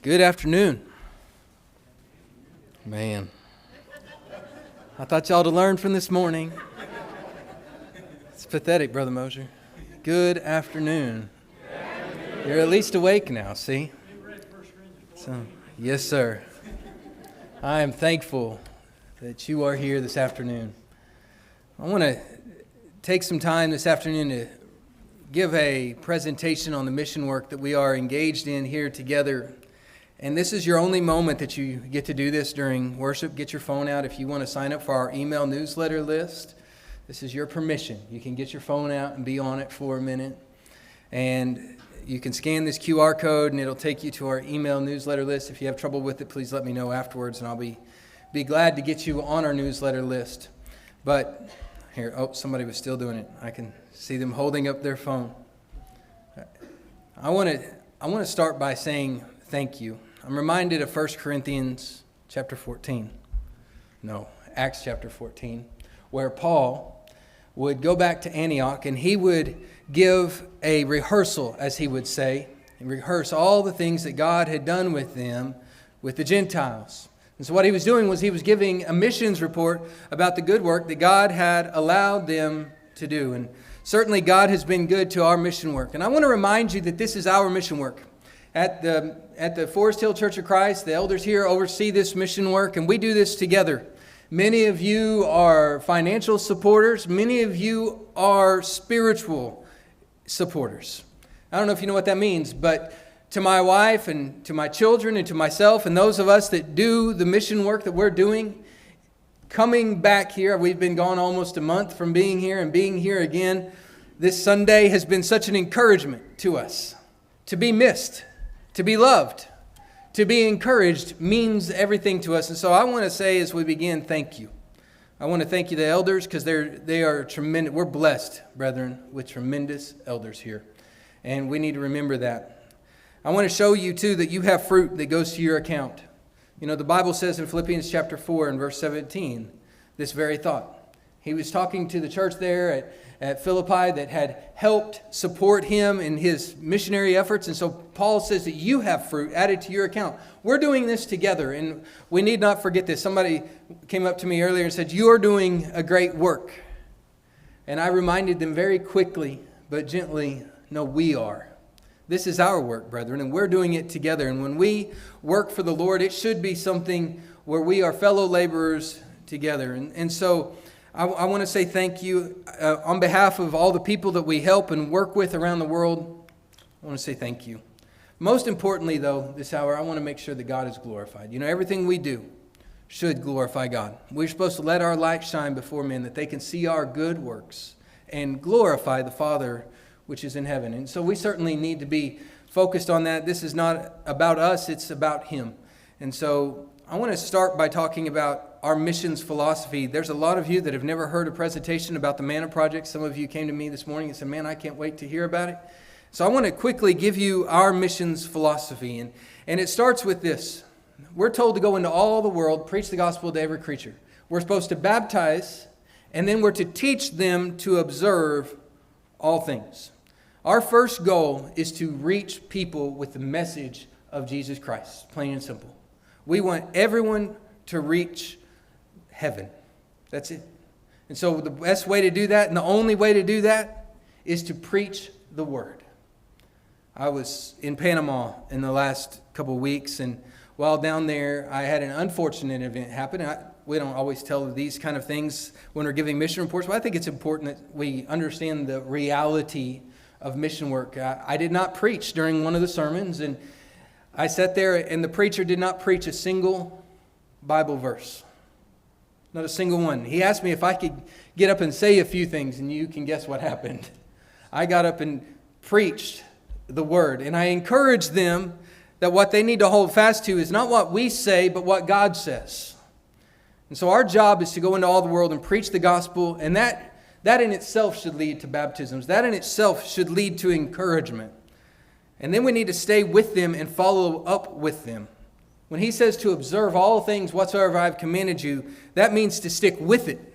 Good afternoon. Man, I thought y'all to learn from this morning. It's pathetic, Brother Mosier. Good afternoon. You're at least awake now, see? So, yes, sir. I am thankful that you are here this afternoon. I want to take some time this afternoon to give a presentation on the mission work that we are engaged in here together. And this is your only moment that you get to do this during worship. Get your phone out if you want to sign up for our email newsletter list. This is your permission. You can get your phone out and be on it for a minute. And you can scan this QR code and it'll take you to our email newsletter list. If you have trouble with it, please let me know afterwards and I'll be glad to get you on our newsletter list. But here, somebody was still doing it. I can see them holding up their phone. I want to start by saying thank you. I'm reminded of 1 Corinthians chapter 14. No, Acts chapter 14, where Paul would go back to Antioch and he would give a rehearsal, as he would say, and rehearse all the things that God had done with them, with the Gentiles. And so what he was doing was he was giving a missions report about the good work that God had allowed them to do. And certainly God has been good to our mission work. And I want to remind you that this is our mission work. At the Forest Hill Church of Christ, the elders here oversee this mission work, and we do this together. Many of you are financial supporters. Many of you are spiritual supporters. I don't know if you know what that means, but to my wife and to my children and to myself and those of us that do the mission work that we're doing, coming back here, we've been gone almost a month from being here and being here again. This Sunday has been such an encouragement to us. To be missed, to be loved, to be encouraged means everything to us. And so I want to say as we begin, thank you. I want to thank you, the elders, because they are tremendous. We're blessed, brethren, with tremendous elders here. And we need to remember that. I want to show you, too, that you have fruit that goes to your account. You know, the Bible says in Philippians chapter 4 and verse 17, this very thought. He was talking to the church there at Philippi that had helped support him in his missionary efforts. And so Paul says that you have fruit added to your account. We're doing this together, and we need not forget this. Somebody came up to me earlier and said, "You are doing a great work." And I reminded them very quickly, but gently, no, we are. This is our work, brethren, and we're doing it together. And when we work for the Lord, it should be something where we are fellow laborers together. And so I want to say thank you on behalf of all the people that we help and work with around the world. I want to say thank you. Most importantly, though, this hour, I want to make sure that God is glorified. You know, everything we do should glorify God. We're supposed to let our light shine before men that they can see our good works and glorify the Father which is in heaven. And so we certainly need to be focused on that. This is not about us, it's about Him. And so I want to start by talking about our missions philosophy. There's a lot of you that have never heard a presentation about the Manna Project. Some of you came to me this morning and said, "Man, I can't wait to hear about it." So I want to quickly give you our missions philosophy. And it starts with this. We're told to go into all the world, preach the gospel to every creature. We're supposed to baptize, and then we're to teach them to observe all things. Our first goal is to reach people with the message of Jesus Christ, plain and simple. We want everyone to reach heaven. That's it. And so the best way to do that, and the only way to do that, is to preach the word. I was in Panama in the last couple of weeks, and while down there, I had an unfortunate event happen. We don't always tell these kind of things when we're giving mission reports, but I think it's important that we understand the reality of mission work. I did not preach during one of the sermons, and I sat there, and the preacher did not preach a single Bible verse. Not a single one. He asked me if I could get up and say a few things, and you can guess what happened. I got up and preached the word, and I encouraged them that what they need to hold fast to is not what we say, but what God says. And so our job is to go into all the world and preach the gospel, and that in itself should lead to baptisms. That in itself should lead to encouragement. And then we need to stay with them and follow up with them. When he says to observe all things whatsoever I have commanded you, that means to stick with it.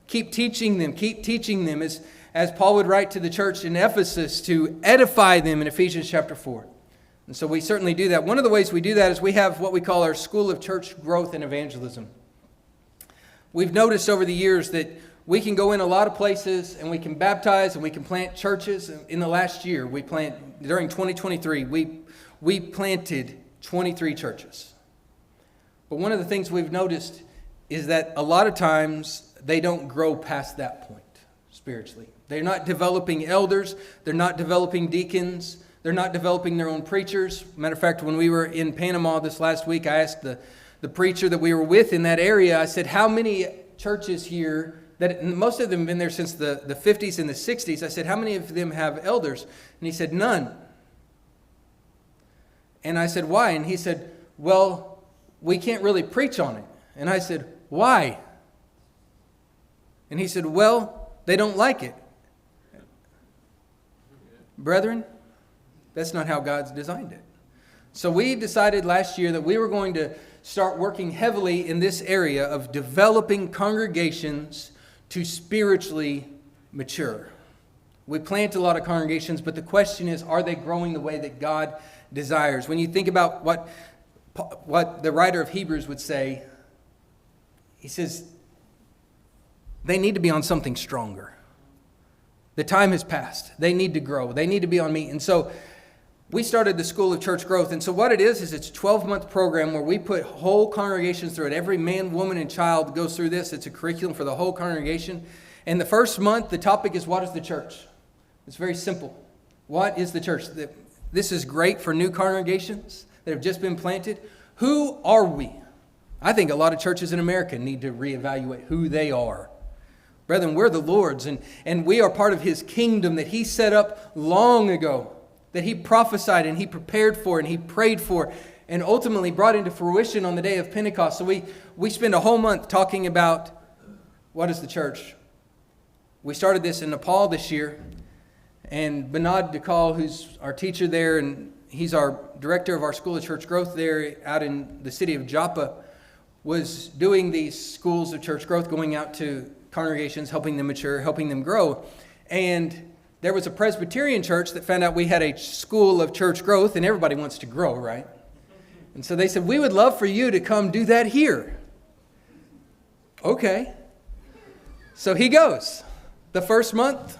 Keep teaching them as Paul would write to the church in Ephesus to edify them in Ephesians chapter 4. And so we certainly do that. One of the ways we do that is we have what we call our School of Church Growth and Evangelism. We've noticed over the years that we can go in a lot of places and we can baptize and we can plant churches. In the last year, during 2023, we planted 23 churches. But one of the things we've noticed is that a lot of times they don't grow past that point spiritually. They're not developing elders. They're not developing deacons. They're not developing their own preachers. Matter of fact, when we were in Panama this last week, I asked the preacher that we were with in that area, I said, how many churches here, that most of them have been there since the 50s and the 60s, I said, how many of them have elders? And he said, none. And I said, why? And he said, well, we can't really preach on it. And I said, why? And he said, well, they don't like it. Brethren, that's not how God's designed it. So we decided last year that we were going to start working heavily in this area of developing congregations to spiritually mature. We plant a lot of congregations, but the question is, are they growing the way that God desires? When you think about what the writer of Hebrews would say, he says, they need to be on something stronger. The time has passed. They need to grow. They need to be on meat. And so we started the School of Church Growth. And so what it is it's a 12-month program where we put whole congregations through it. Every man, woman, and child goes through this. It's a curriculum for the whole congregation. And the first month, the topic is, what is the church? It's very simple. What is the church? This is great for new congregations that have just been planted. Who are we? I think a lot of churches in America need to reevaluate who they are. Brethren, we're the Lord's, and we are part of His kingdom that He set up long ago, that He prophesied and He prepared for and He prayed for and ultimately brought into fruition on the day of Pentecost. So we spend a whole month talking about what is the church. We started this in Nepal this year, and Manna, who's our teacher there, and he's our director of our School of Church Growth there out in the city of Joppa, was doing these schools of church growth, going out to congregations, helping them mature, helping them grow. And there was a Presbyterian church that found out we had a school of church growth, and everybody wants to grow, right? And so they said, we would love for you to come do that here. Okay. So he goes. The first month,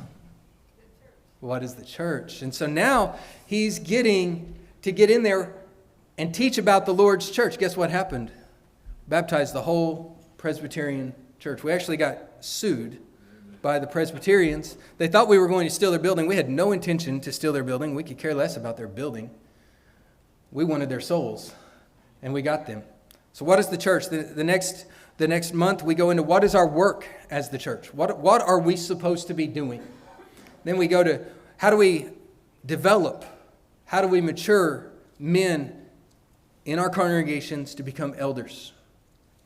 what is the church? And so now he's getting to get in there and teach about the Lord's church. Guess what happened? Baptized the whole Presbyterian church. We actually got sued by the Presbyterians. They thought we were going to steal their building. We had no intention to steal their building. We could care less about their building. We wanted their souls, and we got them. So what is the church? The next month we go into what is our work as the church? What are we supposed to be doing? Then we go to how do we develop, how do we mature men in our congregations to become elders?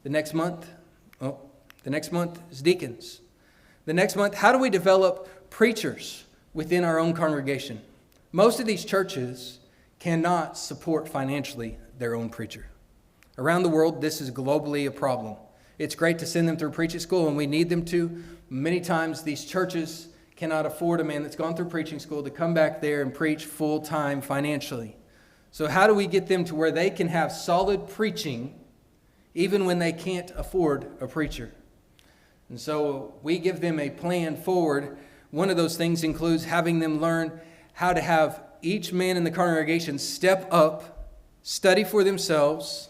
The next month is deacons. The next month, how do we develop preachers within our own congregation? Most of these churches cannot support financially their own preacher. Around the world, this is globally a problem. It's great to send them through preaching school, and we need them to. Many times, these churches cannot afford a man that's gone through preaching school to come back there and preach full-time financially. So how do we get them to where they can have solid preaching even when they can't afford a preacher? And so we give them a plan forward. One of those things includes having them learn how to have each man in the congregation step up, study for themselves,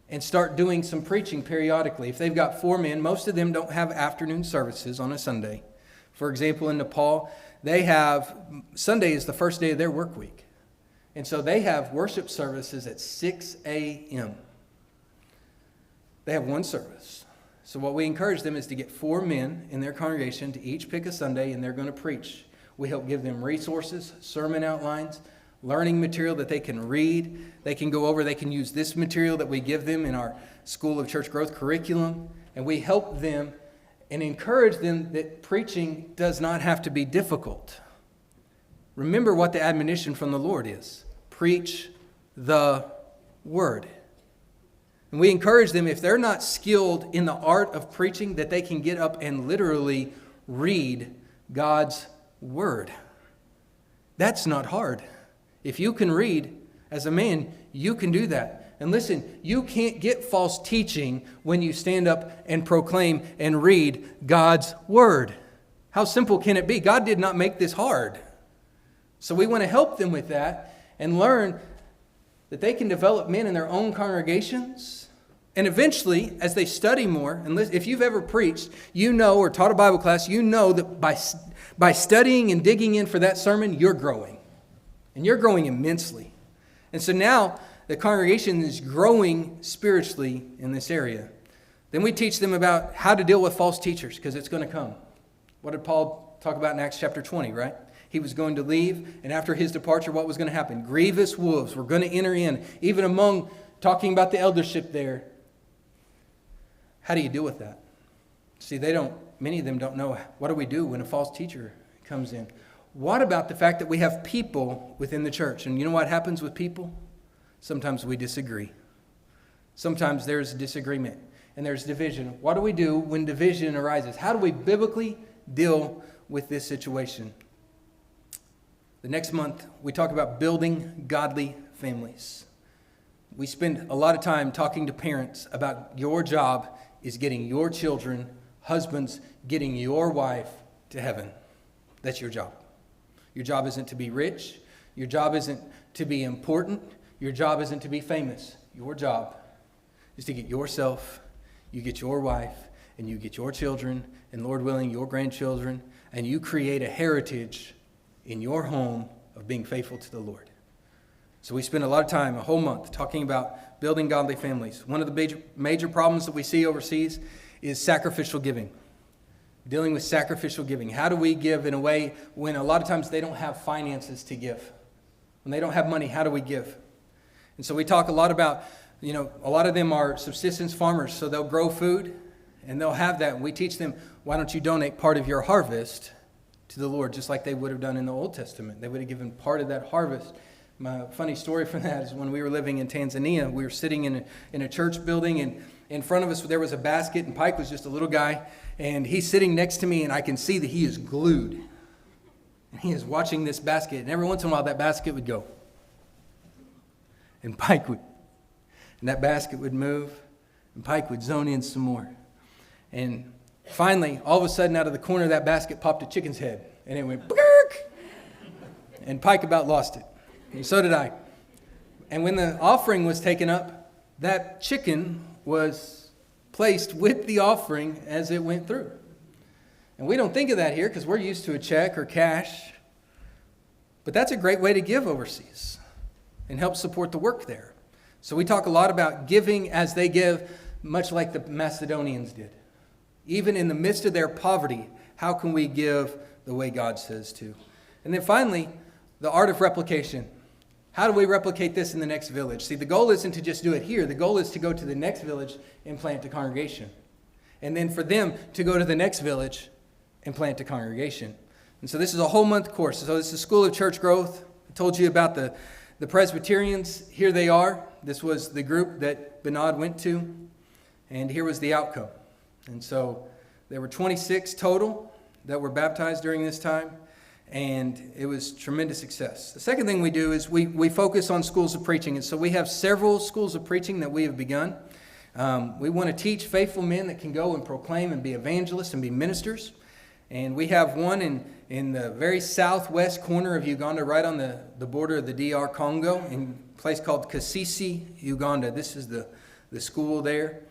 and start doing some preaching periodically. If they've got 4 men, most of them don't have afternoon services on a Sunday. For example, in Nepal, Sunday is the first day of their work week. And so they have worship services at 6 a.m. They have one service. So what we encourage them is to get 4 men in their congregation to each pick a Sunday, and they're going to preach. We help give them resources, sermon outlines, learning material that they can read. They can go over, they can use this material that we give them in our School of Church Growth curriculum. And we help them and encourage them that preaching does not have to be difficult. Remember what the admonition from the Lord is. Preach the word. And we encourage them, if they're not skilled in the art of preaching, that they can get up and literally read God's word. That's not hard. If you can read, As a man, you can do that. And listen, you can't get false teaching when you stand up and proclaim and read God's word. How simple can it be? God did not make this hard. So we want to help them with that and learn that they can develop men in their own congregations. And eventually, as they study more, and if you've ever preached, you know, or taught a Bible class, you know that by studying and digging in for that sermon, you're growing. And you're growing immensely. And so now the congregation is growing spiritually in this area. Then we teach them about how to deal with false teachers, because it's going to come. What did Paul talk about in Acts chapter 20, right? He was going to leave, and after his departure, what was going to happen? Grievous wolves were going to enter in, even among, talking about the eldership there. How do you deal with that? See, many of them don't know, what do we do when a false teacher comes in? What about the fact that we have people within the church? And you know what happens with people? Sometimes we disagree. Sometimes there's disagreement and there's division. What do we do when division arises? How do we biblically deal with this situation? The next month, we talk about building godly families. We spend a lot of time talking to parents about your job is getting your children, husbands, getting your wife to heaven. That's your job. Your job isn't to be rich. Your job isn't to be important. Your job isn't to be famous. Your job is to get yourself, you get your wife, and you get your children, and Lord willing, your grandchildren, and you create a heritage in your home of being faithful to the Lord. So we spend a lot of time, a whole month, talking about building godly families. One of the major problems that we see overseas is sacrificial giving. Dealing with sacrificial giving. How do we give in a way when a lot of times they don't have finances to give? When they don't have money, how do we give? And so we talk a lot about, a lot of them are subsistence farmers, so they'll grow food and they'll have that. And we teach them, why don't you donate part of your harvest to the Lord, just like they would have done in the Old Testament. They would have given part of that harvest. My funny story from that is when we were living in Tanzania, we were sitting in a church building, and in front of us there was a basket, and Pike was just a little guy, and he's sitting next to me, and I can see that he is glued. And he is watching this basket, and every once in a while that basket would go. And Pike would, and that basket would move, and Pike would zone in some more. And finally, all of a sudden, out of the corner of that basket popped a chicken's head, and it went, "Burk!" And Pike about lost it. And so did I. And when the offering was taken up, that chicken was placed with the offering as it went through. And we don't think of that here because we're used to a check or cash. But that's a great way to give overseas and help support the work there. So we talk a lot about giving as they give, much like the Macedonians did. Even in the midst of their poverty, how can we give the way God says to? And then finally, the art of replication. How do we replicate this in the next village? See, the goal isn't to just do it here. The goal is to go to the next village and plant a congregation. And then for them to go to the next village and plant a congregation. And so this is a whole month course. So this is School of Church Growth. I told you about the Presbyterians. Here they are. This was the group that Bernard went to. And here was the outcome. And so there were 26 total that were baptized during this time. And it was tremendous success. The second thing we do is we focus on schools of preaching. And so we have several schools of preaching that we have begun. We want to teach faithful men that can go and proclaim and be evangelists and be ministers. And we have one in the very southwest corner of Uganda, right on the border of the DR Congo, in a place called Kasisi, Uganda. This is the school there.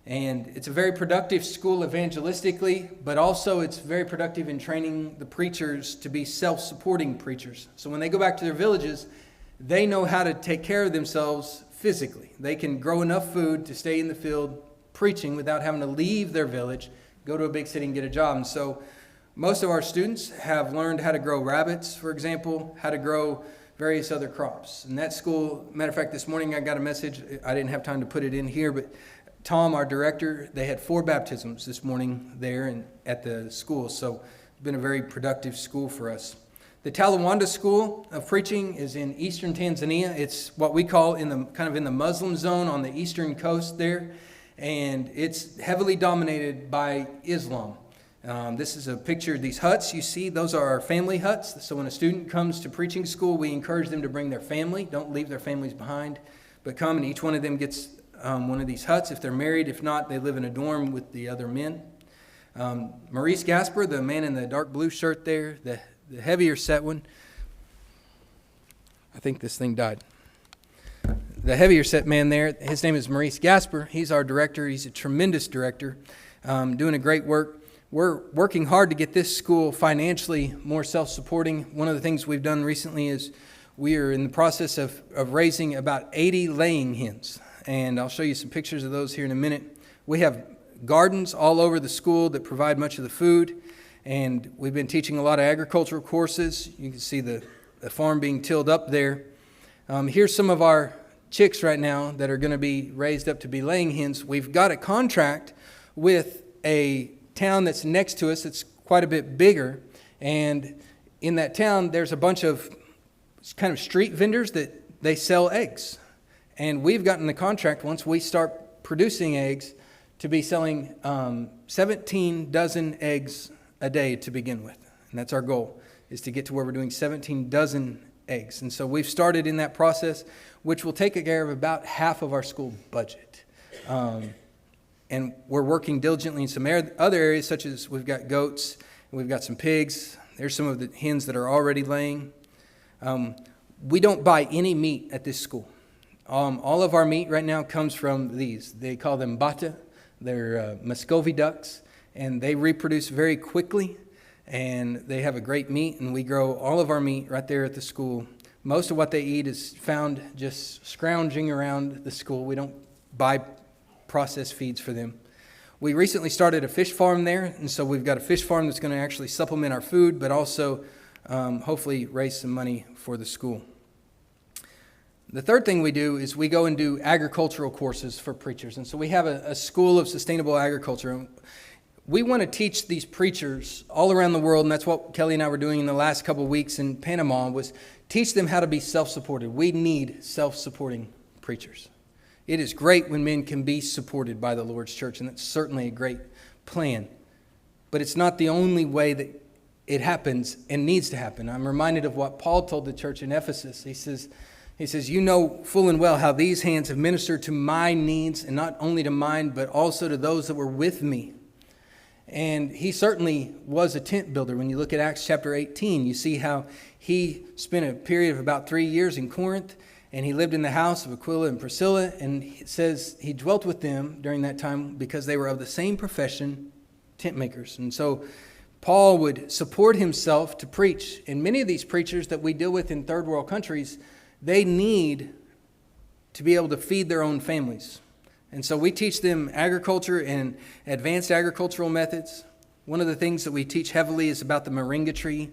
And it's a very productive school evangelistically, but also it's very productive in training the preachers to be self-supporting preachers. So when they go back to their villages, they know how to take care of themselves physically. They can grow enough food to stay in the field preaching without having to leave their village, go to a big city and get a job. And so most of our students have learned how to grow rabbits, for example, how to grow various other crops. And that school, matter of fact, this morning I got a message. I didn't have time to put it in here, but Tom, our director, they had 4 baptisms this morning there at the school. So it's been a very productive school for us. The Talawanda School of Preaching is in eastern Tanzania. It's what we call in the Muslim zone on the eastern coast there. And it's heavily dominated by Islam. This is a picture of these huts you see. Those are our family huts. So when a student comes to preaching school, we encourage them to bring their family. Don't leave their families behind, but come, and each one of them gets one of these huts if they're married. If not, they live in a dorm with the other men. Maurice Gasper, the man in the dark blue shirt there, the heavier set one. I think this thing died. The heavier set man there, his name is Maurice Gasper. He's our director. He's a tremendous director, doing a great work. We're working hard to get this school financially more self-supporting. One of the things we've done recently is we are in the process of raising about 80 laying hens. And I'll show you some pictures of those here in a minute. We have gardens all over the school that provide much of the food. And we've been teaching a lot of agricultural courses. You can see the farm being tilled up there. Here's some of our chicks right now that are going to be raised up to be laying hens. We've got a contract with a town that's next to us. It's quite a bit bigger, and in that town there's a bunch of kind of street vendors that they sell eggs, and we've gotten the contract once we start producing eggs to be selling 17 dozen eggs a day to begin with, and that's our goal, is to get to where we're doing 17 dozen eggs. And so we've started in that process, which will take care of about half of our school budget. And we're working diligently in some other areas, such as we've got goats, and we've got some pigs. There's some of the hens that are already laying. We don't buy any meat at this school. All of our meat right now comes from these. They call them bata. They're Muscovy ducks, and they reproduce very quickly, and they have a great meat, and we grow all of our meat right there at the school. Most of what they eat is found just scrounging around the school. We don't buy processed feeds for them. We recently started a fish farm there, and so we've got a fish farm that's going to actually supplement our food, but also hopefully raise some money for the school. The third thing we do is we go and do agricultural courses for preachers, and so we have a school of sustainable agriculture. We want to teach these preachers all around the world, and that's what Kelly and I were doing in the last couple of weeks in Panama, was teach them how to be self-supported. We need self-supporting preachers. It is great when men can be supported by the Lord's church, and that's certainly a great plan. But it's not the only way that it happens and needs to happen. I'm reminded of what Paul told the church in Ephesus. He says, you know full and well how these hands have ministered to my needs, and not only to mine, but also to those that were with me. And he certainly was a tent builder. When you look at Acts chapter 18, you see how he spent a period of about 3 years in Corinth, and he lived in the house of Aquila and Priscilla, and it says he dwelt with them during that time because they were of the same profession, tent makers. And so Paul would support himself to preach. And many of these preachers that we deal with in third world countries, they need to be able to feed their own families. And so we teach them agriculture and advanced agricultural methods. One of the things that we teach heavily is about the moringa tree.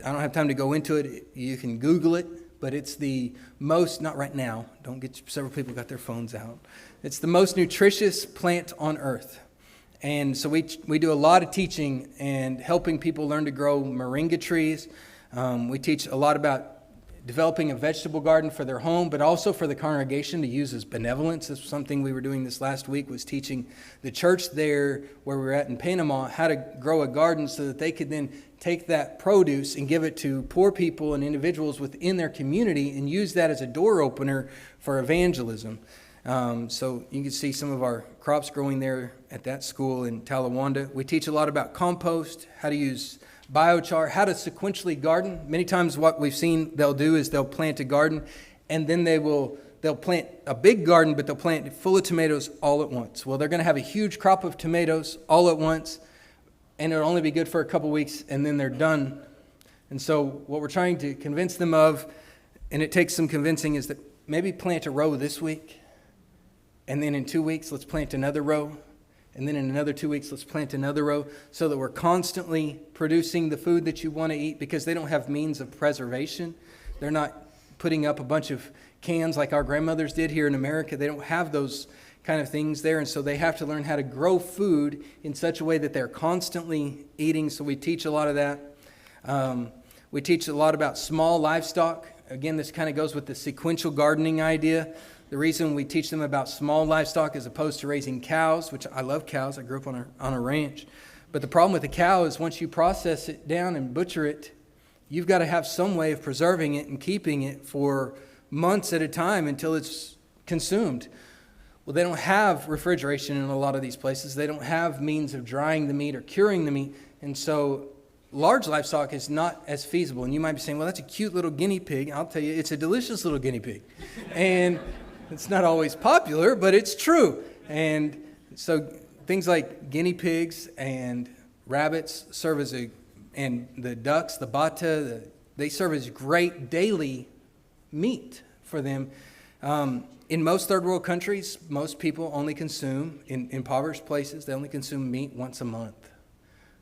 I don't have time to go into it. You can Google it. But it's the most, not right now, don't get, several people got their phones out. It's the most nutritious plant on earth. And so we do a lot of teaching and helping people learn to grow moringa trees. We teach a lot about developing a vegetable garden for their home, but also for the congregation to use as benevolence. This was something we were doing this last week, was teaching the church there where we were at in Panama how to grow a garden so that they could then take that produce and give it to poor people and individuals within their community and use that as a door opener for evangelism. So you can see some of our crops growing there at that school in Talawanda. We teach a lot about compost, how to use biochar, how to sequentially garden. Many times what we've seen they'll do is they'll plant a garden, and then they'll plant a big garden, but they'll plant it full of tomatoes all at once. Well, they're going to have a huge crop of tomatoes all at once, and it'll only be good for a couple weeks, and then they're done. And so what we're trying to convince them of, and it takes some convincing, is that maybe plant a row this week, and then in 2 weeks, let's plant another row. And then in another 2 weeks, let's plant another row, so that we're constantly producing the food that you want to eat, because they don't have means of preservation. They're not putting up a bunch of cans like our grandmothers did here in America. They don't have those kind of things there. And so they have to learn how to grow food in such a way that they're constantly eating. So we teach a lot of that. We teach a lot about small livestock. Again, this kind of goes with the sequential gardening idea. The reason we teach them about small livestock as opposed to raising cows, which I love cows. I grew up on a ranch. But the problem with the cow is once you process it down and butcher it, you've got to have some way of preserving it and keeping it for months at a time until it's consumed. Well, they don't have refrigeration in a lot of these places. They don't have means of drying the meat or curing the meat. And so large livestock is not as feasible. And you might be saying, well, that's a cute little guinea pig. I'll tell you, it's a delicious little guinea pig. And it's not always popular, but it's true. And so things like guinea pigs and rabbits serve as and the ducks, the bata, they serve as great daily meat for them. In most third world countries, most people only consume, in impoverished places, they only consume meat once a month.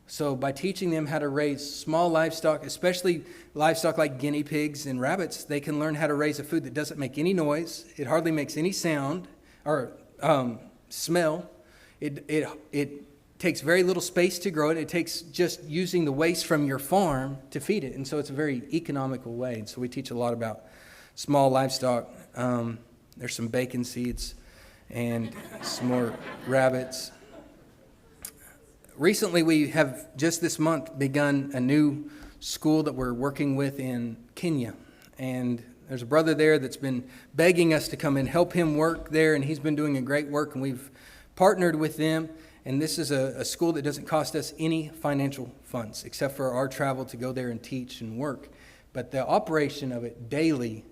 So by teaching them how to raise small livestock, especially livestock like guinea pigs and rabbits, they can learn how to raise a food that doesn't make any noise. It hardly makes any sound or smell. It takes very little space to grow it. It takes just using the waste from your farm to feed it. And so it's a very economical way. And so we teach a lot about small livestock. There's some bacon seeds and some more rabbits. Recently, we have just this month begun a new school that we're working with in Kenya. And there's a brother there that's been begging us to come and help him work there. And he's been doing a great work. And we've partnered with them. And this is a school that doesn't cost us any financial funds except for our travel to go there and teach and work. But the operation of it daily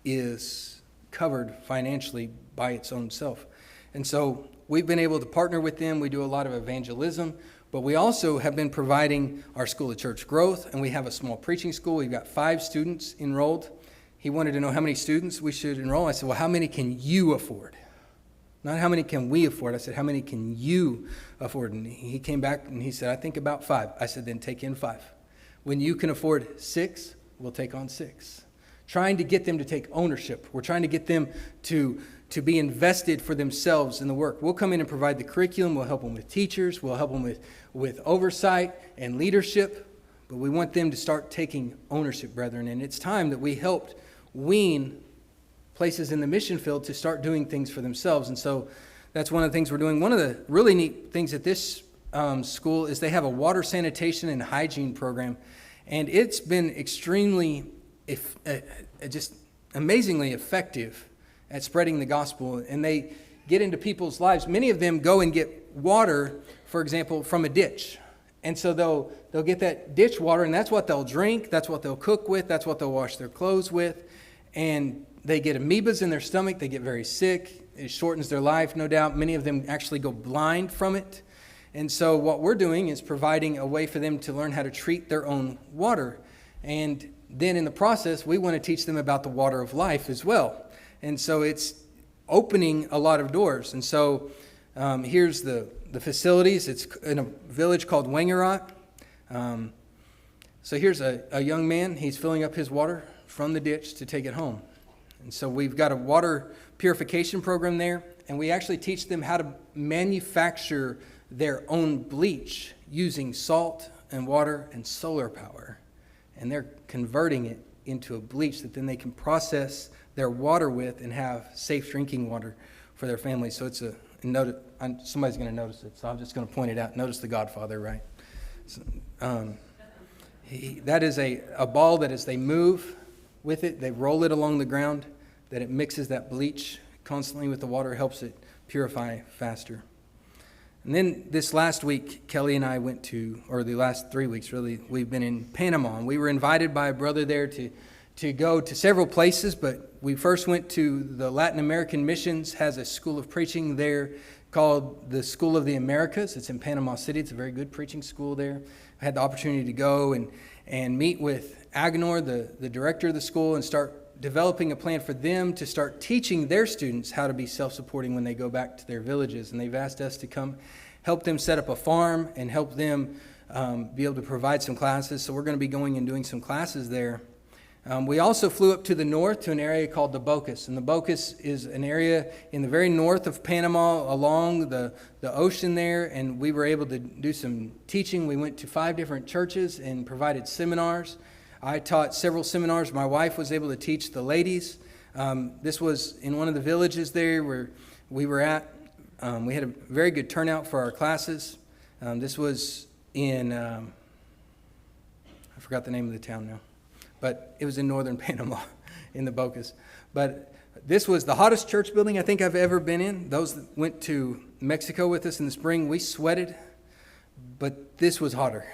is covered financially by its own self. And so we've been able to partner with them. We do a lot of evangelism, but we also have been providing our School of Church Growth, and we have a small preaching school. We've got 5 students enrolled. He wanted to know how many students we should enroll. I said, well, how many can you afford? Not how many can we afford. I said, how many can you afford? And he came back and he said, I think about 5. I said, then take in 5. When you can afford 6, we'll take on 6. Trying to get them to take ownership. We're trying to get them to be invested for themselves in the work. We'll come in and provide the curriculum. We'll help them with teachers. We'll help them with oversight and leadership. But we want them to start taking ownership, brethren. And it's time that we helped wean places in the mission field to start doing things for themselves. And so that's one of the things we're doing. One of the really neat things at this school is they have a water sanitation and hygiene program. And it's been extremely, just amazingly effective at spreading the gospel. And they get into people's lives. Many of them go and get water, for example, from a ditch. And so they'll get that ditch water, and that's what they'll drink, that's what they'll cook with, that's what they'll wash their clothes with. And they get amoebas in their stomach, they get very sick, it shortens their life, no doubt. Many of them actually go blind from it. And so what we're doing is providing a way for them to learn how to treat their own water. And then in the process, we want to teach them about the water of life as well. And so it's opening a lot of doors. And so here's the facilities. It's in a village called Wangarat. So here's a young man. He's filling up his water from the ditch to take it home. And so we've got a water purification program there. And we actually teach them how to manufacture their own bleach using salt and water and solar power. And they're converting it into a bleach that then they can process their water with and have safe drinking water for their families. So it's somebody's going to notice it, so I'm just going to point it out. Notice the Godfather, right? So, that is a ball that as they move with it, they roll it along the ground, that it mixes that bleach constantly with the water, helps it purify faster. And then this last week, Kelly and I went to, or the last 3 weeks really, we've been in Panama. And we were invited by a brother there to go to several places, but we first went to the Latin American Missions, has a school of preaching there called the School of the Americas. It's in Panama City. It's a very good preaching school there. I had the opportunity to go and meet with Agnor, the director of the school, and start developing a plan for them to start teaching their students how to be self-supporting when they go back to their villages. And they've asked us to come help them set up a farm and help them be able to provide some classes. So we're going to be going and doing some classes there. We also flew up to the north to an area called the Bocas. And the Bocas is an area in the very north of Panama along the ocean there. And we were able to do some teaching. We went to 5 different churches and provided seminars. I taught several seminars. My wife was able to teach the ladies. This was in one of the villages there where we were at. We had a very good turnout for our classes. This was in, I forgot the name of the town now, but it was in northern Panama, in the Bocas. But this was the hottest church building I think I've ever been in. Those that went to Mexico with us in the spring, we sweated, but this was hotter.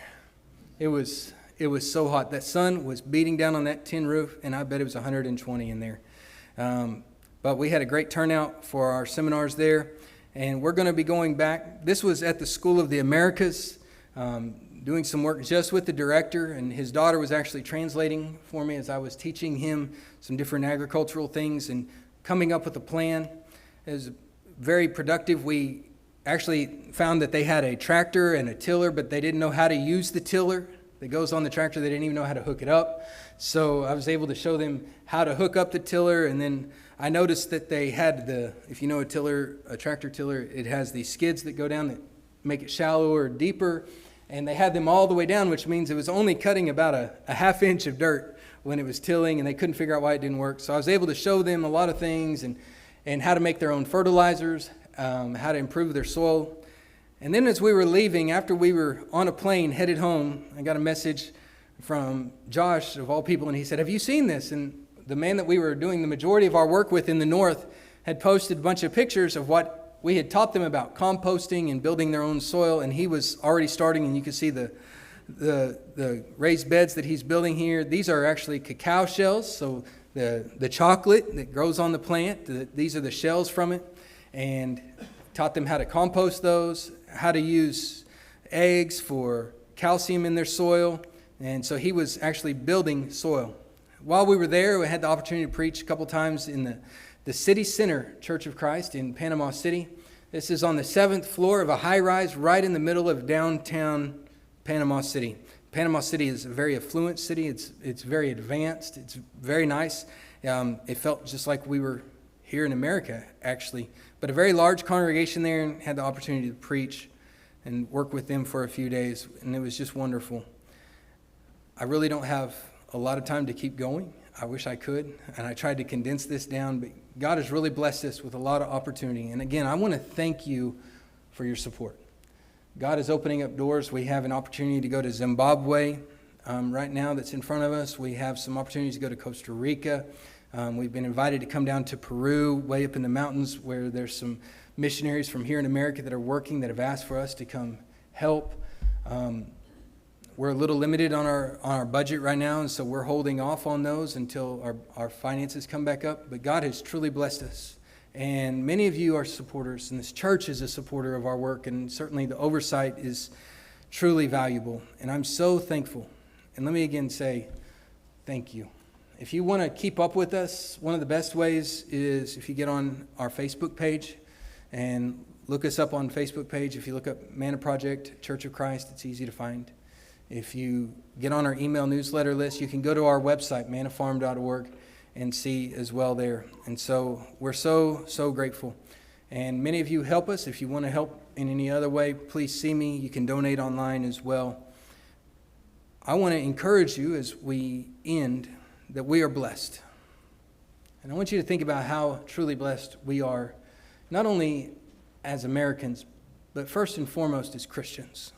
It was so hot. That sun was beating down on that tin roof, and I bet it was 120 in there. But we had a great turnout for our seminars there, and we're going to be going back. This was at the School of the Americas, doing some work just with the director, and his daughter was actually translating for me as I was teaching him some different agricultural things and coming up with a plan. It was very productive. We actually found that they had a tractor and a tiller, but they didn't know how to use the tiller that goes on the tractor. They didn't even know how to hook it up. So I was able to show them how to hook up the tiller, and then I noticed that they had if you know a tractor tiller, it has these skids that go down that make it shallower or deeper, and they had them all the way down, which means it was only cutting about a half inch of dirt when it was tilling, and they couldn't figure out why it didn't work. So I was able to show them a lot of things and how to make their own fertilizers, how to improve their soil. And then as we were leaving, after we were on a plane headed home, I got a message from Josh, of all people, and he said, "Have you seen this?" And the man that we were doing the majority of our work with in the north had posted a bunch of pictures of what we had taught them about composting and building their own soil, and he was already starting, and you can see the raised beds that he's building here. These are actually cacao shells, so the chocolate that grows on the plant, these are the shells from it, and taught them how to compost those, how to use eggs for calcium in their soil, and so he was actually building soil. While we were there, we had the opportunity to preach a couple times in the City Center Church of Christ in Panama City. This is on the 7th floor of a high-rise right in the middle of downtown Panama City. Panama City is a very affluent city. It's very advanced. It's very nice. It felt just like we were here in America, actually. But a very large congregation there, and had the opportunity to preach and work with them for a few days, and it was just wonderful. I really don't have a lot of time to keep going. I wish I could, and I tried to condense this down, but God has really blessed us with a lot of opportunity. And again, I want to thank you for your support. God is opening up doors. We have an opportunity to go to Zimbabwe right now that's in front of us. We have some opportunities to go to Costa Rica. We've been invited to come down to Peru, way up in the mountains, where there's some missionaries from here in America that are working, that have asked for us to come help. We're a little limited on our budget right now, and so we're holding off on those until our finances come back up. But God has truly blessed us. And many of you are supporters, and this church is a supporter of our work, and certainly the oversight is truly valuable. And I'm so thankful. And let me again say thank you. If you want to keep up with us, one of the best ways is if you get on our Facebook page and look us up on Facebook page. If you look up Manna Project, Church of Christ, it's easy to find. If you get on our email newsletter list, you can go to our website, mannafarm.org, and see as well there. And so we're so grateful. And many of you help us. If you want to help in any other way, please see me. You can donate online as well. I want to encourage you as we end that we are blessed. And I want you to think about how truly blessed we are, not only as Americans, but first and foremost as Christians.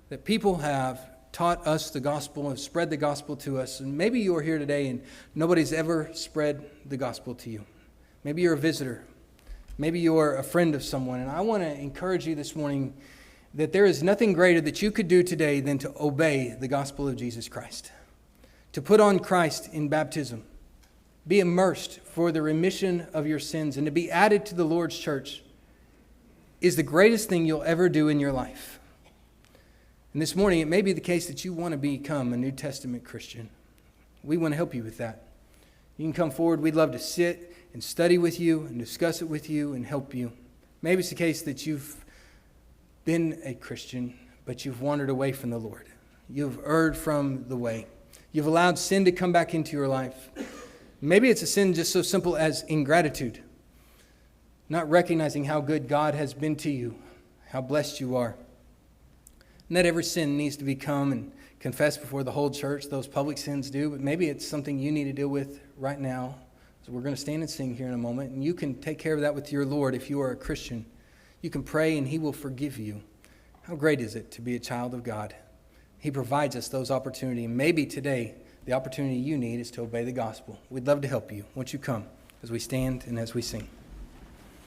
That people have taught us the gospel, have spread the gospel to us. And maybe you are here today and nobody's ever spread the gospel to you. Maybe you're a visitor. Maybe you're a friend of someone. And I want to encourage you this morning that there is nothing greater that you could do today than to obey the gospel of Jesus Christ. To put on Christ in baptism. Be immersed for the remission of your sins, and to be added to the Lord's church is the greatest thing you'll ever do in your life. And this morning, it may be the case that you want to become a New Testament Christian. We want to help you with that. You can come forward. We'd love to sit and study with you and discuss it with you and help you. Maybe it's the case that you've been a Christian, but you've wandered away from the Lord. You've erred from the way. You've allowed sin to come back into your life. Maybe it's a sin just so simple as ingratitude, not recognizing how good God has been to you, how blessed you are. Not every sin needs to be come and confessed before the whole church. Those public sins do, but maybe it's something you need to deal with right now. So we're going to stand and sing here in a moment, and you can take care of that with your Lord if you are a Christian. You can pray and He will forgive you. How great is it to be a child of God? He provides us those opportunities. Maybe today, the opportunity you need is to obey the gospel. We'd love to help you. Won't you come as we stand and as we sing?